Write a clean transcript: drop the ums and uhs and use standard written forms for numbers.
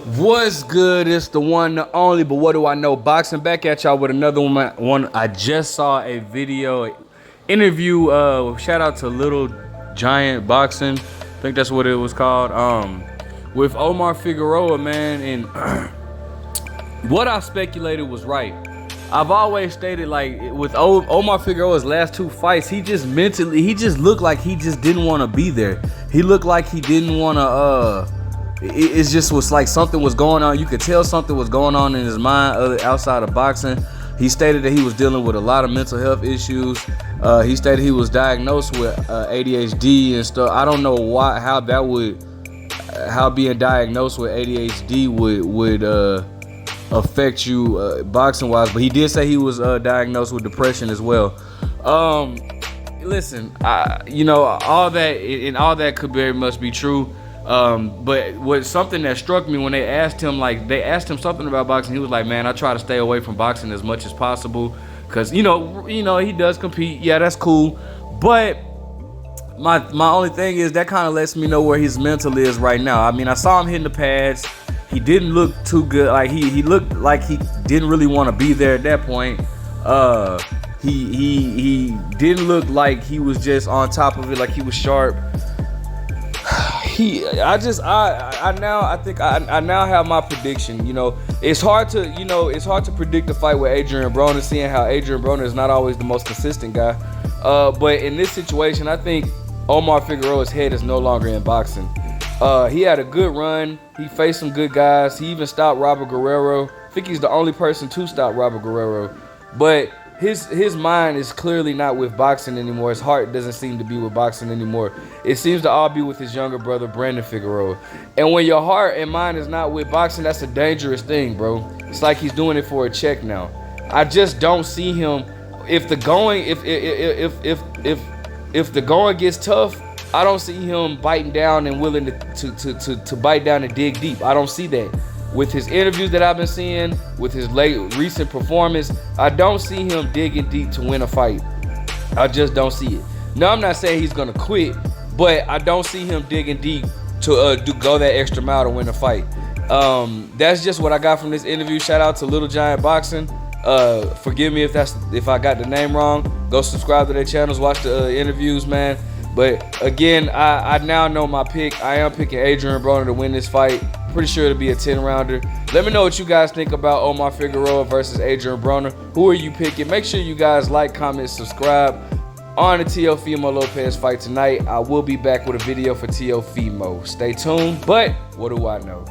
What's good? It's the one, the only, but what do I know? Boxing back at y'all with another one. I just saw a video interview. Shout out to Little Giant Boxing. I think that's what it was called. With Omar Figueroa, man, and what I speculated was right. I've always stated, like, with Omar Figueroa's last two fights, he just looked like he just didn't want to be there. He looked like he didn't want to, it just was like something was going on. You could tell something was going on in his mind outside of boxing. He stated that he was dealing with a lot of mental health issues. He stated he was diagnosed with ADHD and stuff. I don't know how being diagnosed with ADHD would affect you boxing wise, but he did say he was diagnosed with depression as well. Listen, all that could very much be true. But what something that struck me when they asked him something about boxing, he was like, man, I try to stay away from boxing as much as possible because he does compete. Yeah, that's cool, but my only thing is that kind of lets me know where his mental is right now. I mean, I saw him hitting the pads. He didn't look too good. Like he looked like he didn't really want to be there at that point. He didn't look like he was just on top of it, like he was sharp. I now have my prediction. It's hard to predict a fight with Adrien Broner, seeing how Adrien Broner is not always the most consistent guy. But in this situation, I think Omar Figueroa's head is no longer in boxing. He had a good run. He faced some good guys. He even stopped Robert Guerrero. I think he's the only person to stop Robert Guerrero. But his mind is clearly not with boxing anymore. His heart doesn't seem to be with boxing anymore. It seems to all be with his younger brother, Broner Figueroa. And when your heart and mind is not with boxing, that's a dangerous thing, bro. It's like he's doing it for a check now. I just don't see him. If the going gets tough, I don't see him biting down and willing to bite down and dig deep. I don't see that. With his interviews that I've been seeing, with his recent performance, I don't see him digging deep to win a fight. I just don't see it. Now, I'm not saying he's gonna quit, but I don't see him digging deep to go that extra mile to win a fight. That's just what I got from this interview. Shout out to Little Giant Boxing. Forgive me if I got the name wrong. Go subscribe to their channels, watch the interviews, man. But again, I now know my pick. I am picking Adrien Broner to win this fight. Pretty sure it'll be a 10-rounder. Let me know what you guys think about Omar Figueroa versus Adrien Broner. Who are you picking? Make sure you guys like, comment, subscribe on the Teofimo Lopez fight tonight. I will be back with a video for Teofimo. Stay tuned, but what do I know?